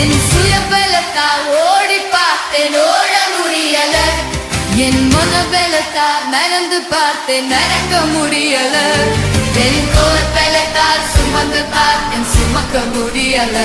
என் சுயபலத்தால் ஓடி பார்த்தேன், ஓட முடியல. என் மனபலத்தால் நடந்து பார்த்தேன், நடக்க முடியல. என் கோல் பலத்தால் சுமந்து பார்த்தேன், சுமக்க முடியல.